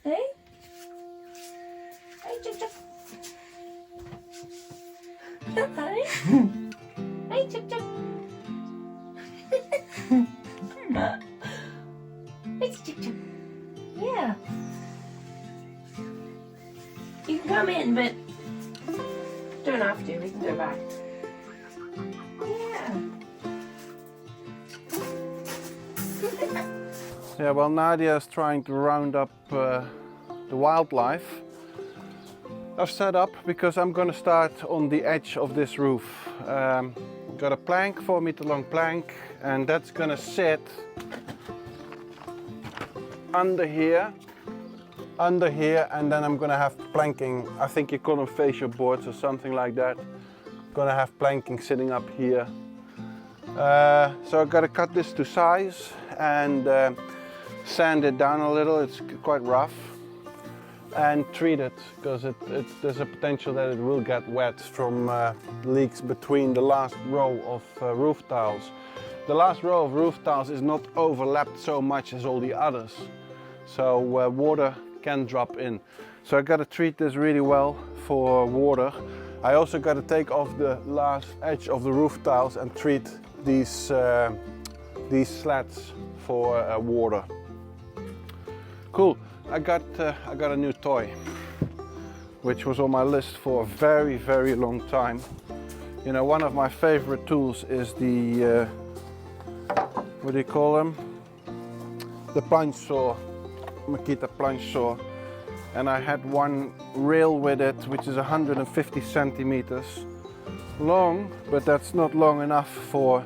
Hey? Hey, Chuck Chuck. Hi. Hey, Chuck Chuck. Hey, Chuck Chuck. Yeah. You can come in, but don't have to. We can go back. Yeah. Yeah, well, Nadia is trying to round up the wildlife. I've set up because I'm going to start on the edge of this roof. Got a plank, 4 meter long plank, and that's going to sit under here, and then I'm going to have planking. I think you call them fascia boards or something like that. Going to have planking sitting up here. So I've got to cut this to size and sand it down a little. It's quite rough, and treat it because there's a potential that it will get wet from leaks between the last row of roof tiles. The last row of roof tiles is not overlapped so much as all the others, so water can drop in. So I got to treat this really well for water. I also got to take off the last edge of the roof tiles and treat these slats for water. Cool. I got a new toy, which was on my list for a very, very long time. You know, one of my favorite tools is the what do you call them? The planche saw, Makita planche saw. And I had one rail with it, which is 150 centimeters long, but that's not long enough for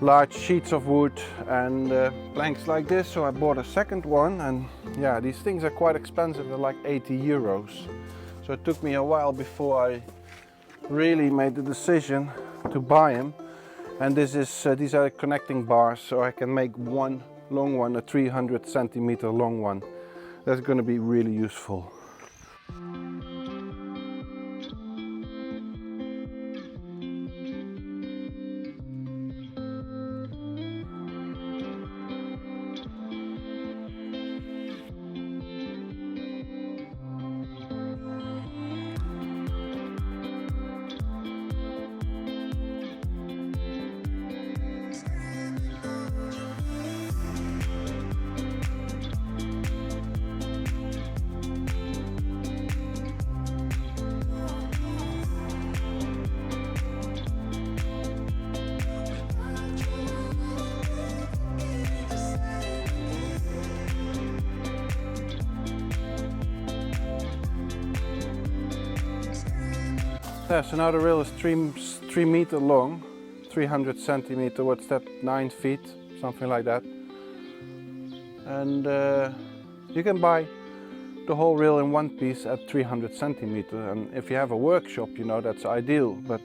large sheets of wood and planks like this. So I bought a second one, and yeah, these things are quite expensive. They're like 80 euros. So it took me a while before I really made the decision to buy them. And this is these are connecting bars, so I can make one long one, a 300 centimeter long one. That's going to be really useful. Yeah, so now the rail is 3 meter long, 300 centimeter, what's that, 9 feet, something like that. And you can buy the whole rail in one piece at 300 centimeter. And if you have a workshop, you know, that's ideal. But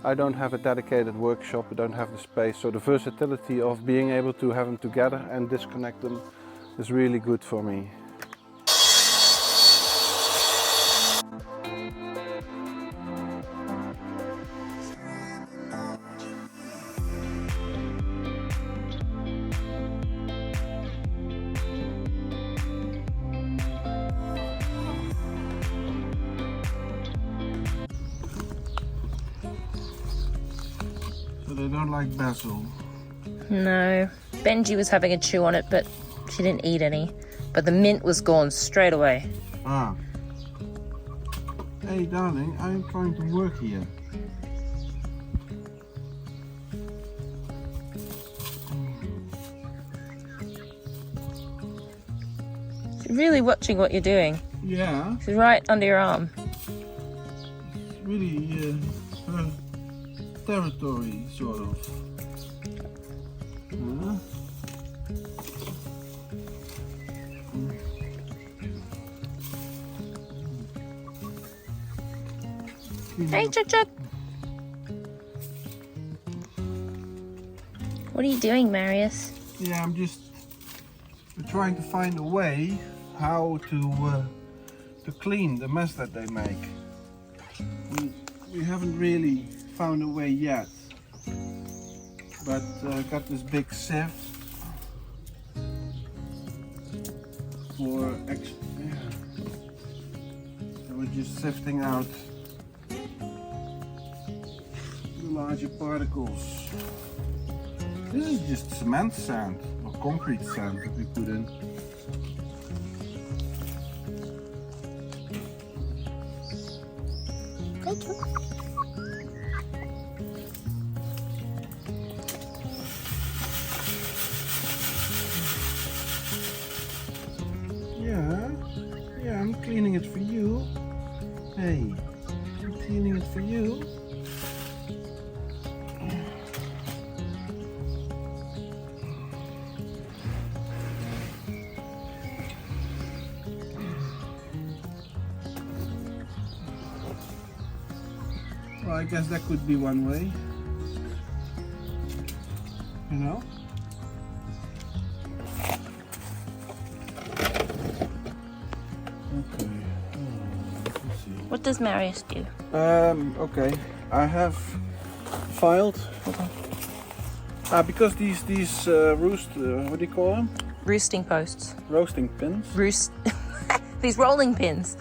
I don't have a dedicated workshop, I don't have the space. So the versatility of being able to have them together and disconnect them is really good for me. They don't like basil. No. Benji was having a chew on it, but she didn't eat any. But the mint was gone straight away. Ah. Hey darling, I'm trying to work here. She's really watching what you're doing. Yeah. She's right under your arm. It's really her territory, sort of. Hey, Chuck Chuck. What are you doing, Marius? Yeah, I'm just trying to find a way how to clean the mess that they make. We haven't really found a way yet, but I got this big sieve for extra. Yeah. So we're just sifting out the larger particles. This is just cement sand or concrete sand that we put in. Thank you. Yeah, I'm cleaning it for you. Hey, I'm cleaning it for you. Well, I guess that could be one way. You know? Okay. Let's see. What does Marius do? Okay. I have filed. Because these what do you call them? Roosting posts. Roasting pins. These rolling pins.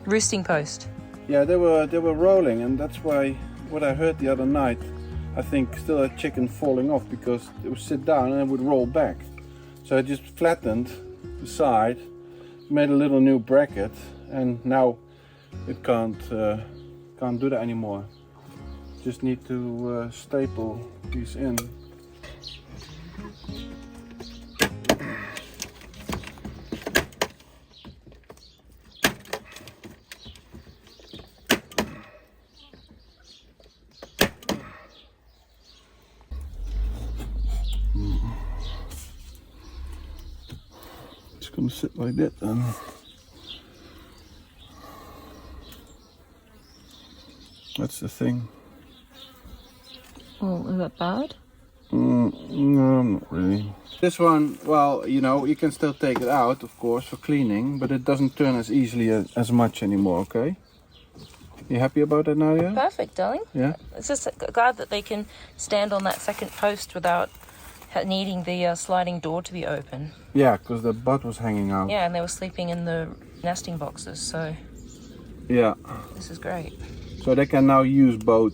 Roosting post. Yeah, they were rolling, and that's why what I heard the other night, I think still a chicken falling off because it would sit down and it would roll back. So I just flattened the side, made a little new bracket, and now it can't do that anymore. Just need to staple these in. It's gonna sit like that then. That's the thing. Oh, is that bad? No, not really. This one, well, you know, you can still take it out, of course, for cleaning, but it doesn't turn as easily as much anymore, okay? You happy about that, Nadia? Perfect, darling. Yeah? It's just glad that they can stand on that second post without needing the sliding door to be open. Yeah, because the butt was hanging out. Yeah, and they were sleeping in the nesting boxes, so Yeah. this is great. So they can now use both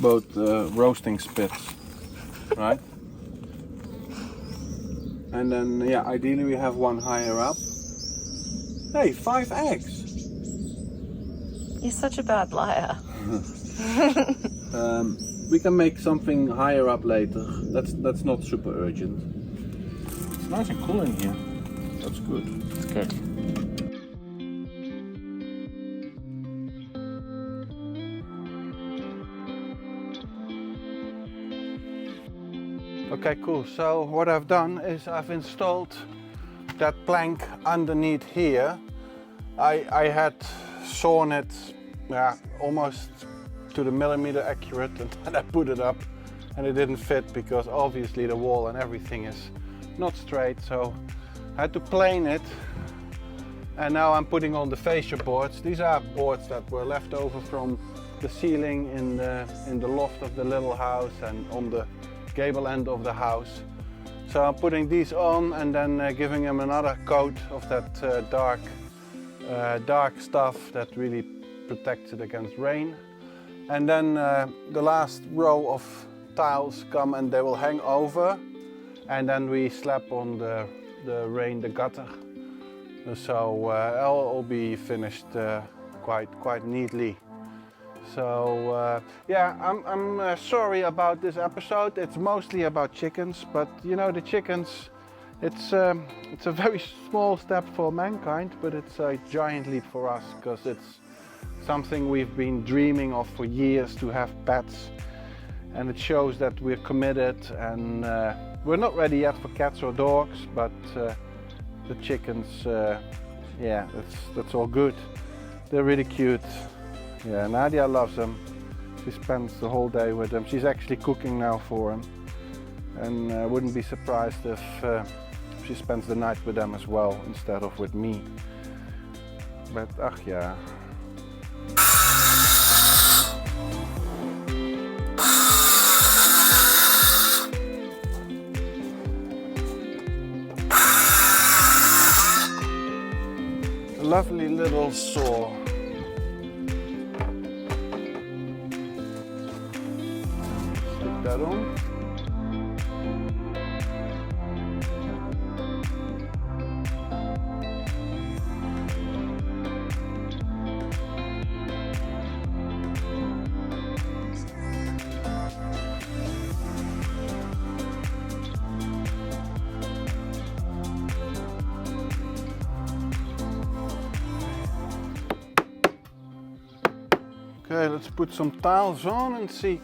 roasting spits, right? And then, yeah, ideally we have one higher up. Hey, 5 eggs! You're such a bad liar. We can make something higher up later. That's not super urgent. It's nice and cool in here. That's good. It's good. Okay, cool. So what I've done is I've installed that plank underneath here. I had sawn it, yeah, almost to the millimeter accurate, and I put it up, and it didn't fit because obviously the wall and everything is not straight. So I had to plane it, and now I'm putting on the fascia boards. These are boards that were left over from the ceiling in the loft of the little house and on the gable end of the house. So I'm putting these on and then giving them another coat of that dark stuff that really protects it against rain. And then the last row of tiles come and they will hang over, and then we slap on the gutter. So it'll all be finished quite neatly. So yeah, I'm sorry about this episode. It's mostly about chickens, but you know, the chickens, it's a very small step for mankind, but it's a giant leap for us, because it's something we've been dreaming of for years, to have pets, and it shows that we're committed. And we're not ready yet for cats or dogs, but the chickens, yeah, that's all good. They're really cute. Yeah, Nadia loves them. She spends the whole day with them. She's actually cooking now for them, and I wouldn't be surprised if she spends the night with them as well instead of with me. But ach ja. lovely little saw. Stick that on. Okay, let's put some tiles on and see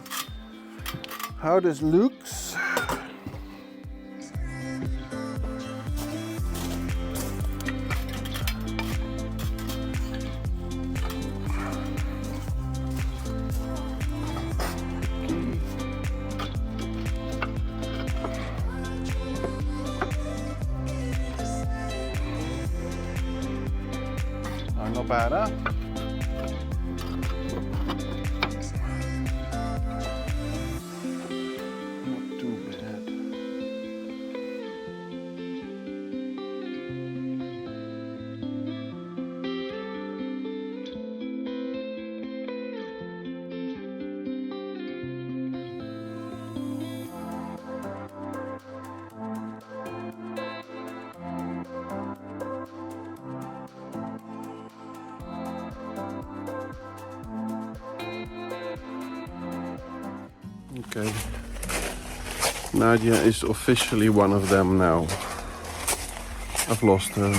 how this looks. Oh, not bad, huh? Okay, Nadia is officially one of them now. I've lost her.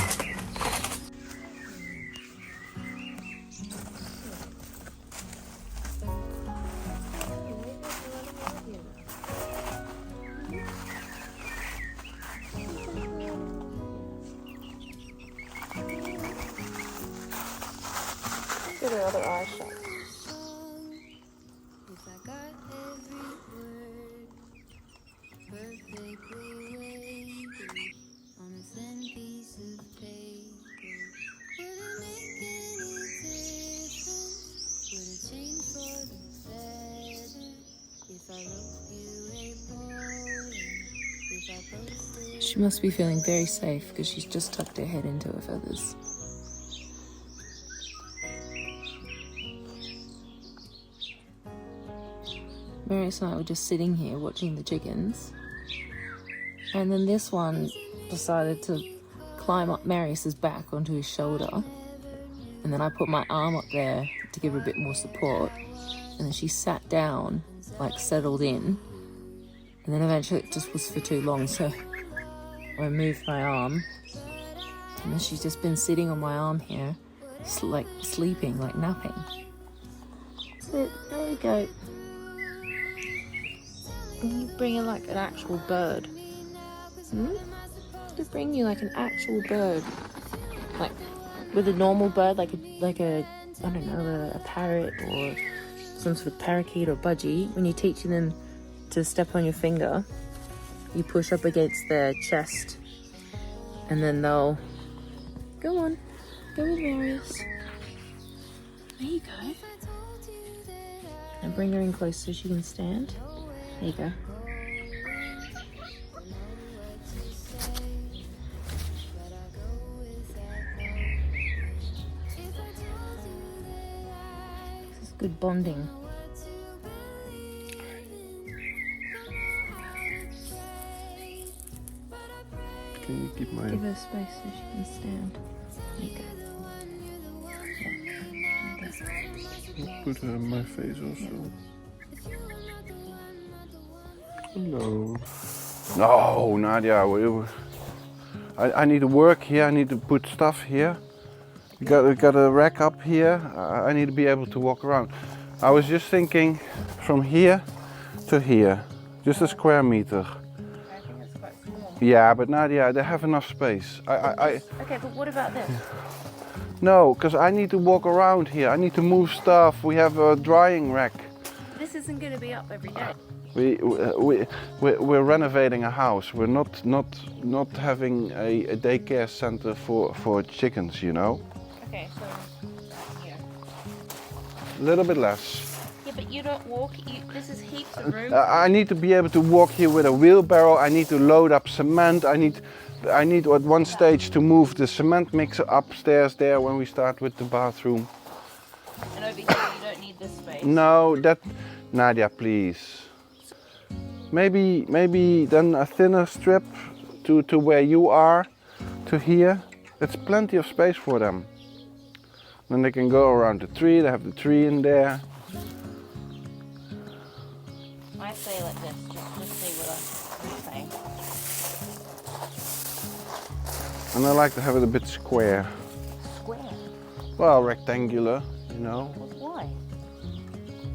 Get her other eye shut. She must be feeling very safe because she's just tucked her head into her feathers. Marius and I were just sitting here watching the chickens, and then this one decided to climb up Marius's back onto his shoulder, and then I put my arm up there to give her a bit more support, and then she sat down, like settled in, and then eventually it just was for too long, so I moved my arm, and then she's just been sitting on my arm here, like sleeping, like napping. Sit, there you go. Bring her like an actual bird. Just bring you like an actual bird, like with a normal bird, like a I don't know, a parrot or some sort of parakeet or budgie. When you're teaching them to step on your finger, you push up against their chest, and then they'll go on, go with Marius. There you go. And bring her in close so she can stand. There you go. This is good bonding. Can you keep my... Give her space so she can stand. There you go. I'll put her in my face also. Hello. No, Nadia, I need to work here. I need to put stuff here. Got a rack up here. I need to be able to walk around. I was just thinking from here to here, just a square meter. I think it's quite small. Yeah, but Nadia, they have enough space. Okay, but what about this? No, because I need to walk around here. I need to move stuff. We have a drying rack. This isn't going to be up every day. We're renovating a house. We're not having a daycare center for chickens, you know. Okay, so here. A little bit less. Yeah, but you don't walk. This is heaps of room. I need to be able to walk here with a wheelbarrow. I need to load up cement. I need at one stage to move the cement mixer upstairs there when we start with the bathroom. And over here you don't need this space. No, Nadia, please. Maybe then a thinner strip to where you are, to here. It's plenty of space for them. Then they can go around the tree. They have the tree in there. I say like this, just see what I'm saying. And I like to have it a bit square. Square? Well, rectangular, you know. Why?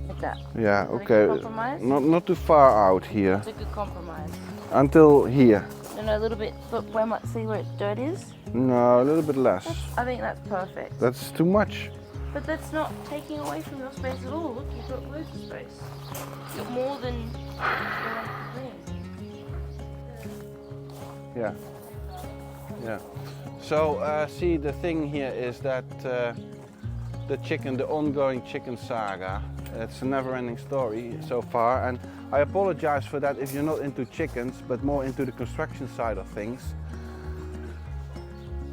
Like that? Yeah, Is that a okay. good compromise? Not too far out here. It's a good compromise. Until here. No, a little bit, but where might see where its dirt is? No, a little bit less. I think that's perfect. That's too much. But that's not taking away from your space at all. Look, you've got loads of space. You've got more than Yeah. Yeah. So, see, the thing here is that the ongoing chicken saga, it's a never-ending story so far, and I apologize for that if you're not into chickens, but more into the construction side of things.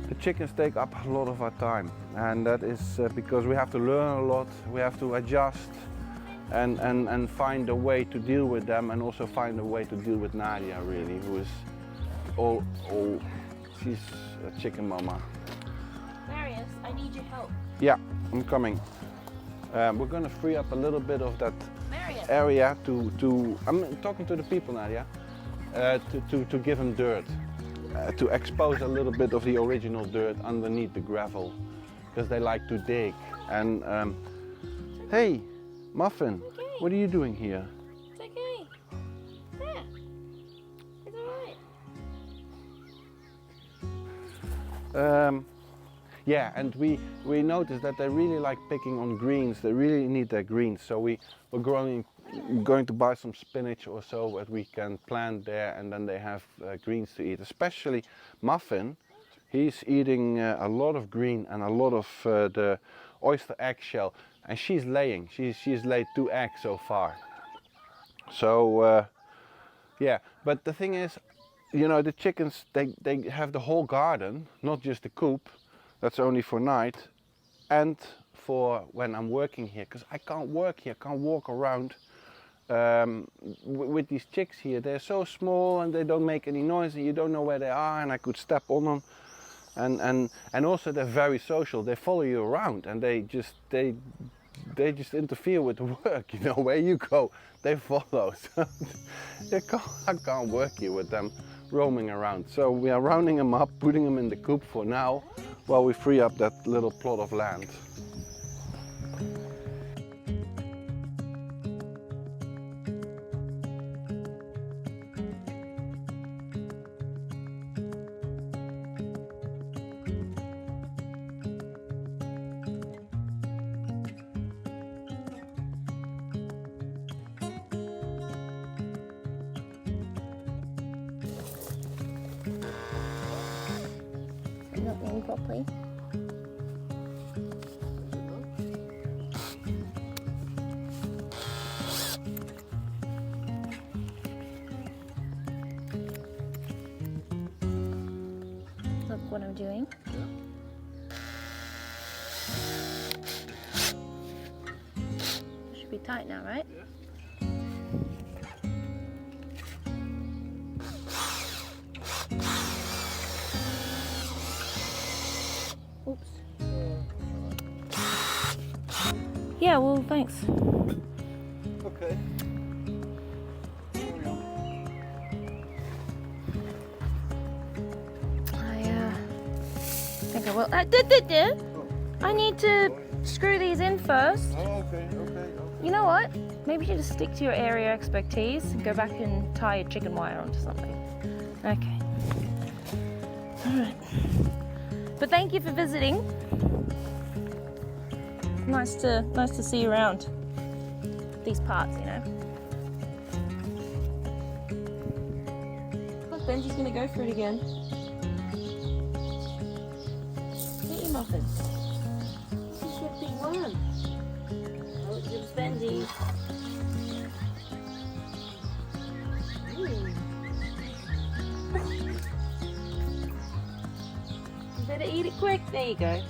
The chickens take up a lot of our time, and that is because we have to learn a lot, we have to adjust and find a way to deal with them, and also find a way to deal with Nadia, really, who is she's a chicken mama. Marius, I need your help. Yeah, I'm coming. We're going to free up a little bit of that Marius. area to I'm talking to the people, Nadia, to give them dirt. To expose a little bit of the original dirt underneath the gravel, because they like to dig. And hey, Muffin, Okay. what are you doing here? It's okay. Yeah. It's alright. Yeah, and we noticed that they really like picking on greens. They really need their greens. So we're going to buy some spinach or so that we can plant there, and then they have greens to eat. Especially Muffin, he's eating a lot of green and a lot of the oyster eggshell. And she's laying. She's laid 2 eggs so far. So yeah, but the thing is, you know, the chickens, they have the whole garden, not just the coop. That's only for night and for when I'm working here, because I can't work here, can't walk around with these chicks here. They're so small and they don't make any noise, and you don't know where they are, and I could step on them. And also they're very social. They follow you around, and they just interfere with the work. You know, where you go, they follow. So I can't work here with them roaming around. So we are rounding them up, putting them in the coop for now, while we free up that little plot of land. Not in properly. Look what I'm doing. Should be tight now, right? Oops. Yeah, well, thanks. Okay. Okay, well, I need to screw these in first. Oh, okay. You know what? Maybe you just stick to your area expertise and go back and tie a chicken wire onto something. Okay. Alright. But thank you for visiting. Nice to see you around these parts, you know. Look, Benji's gonna go for it again. Eat your muffins. This is your big one. Oh, it's Benji. You better eat it quick. There you go.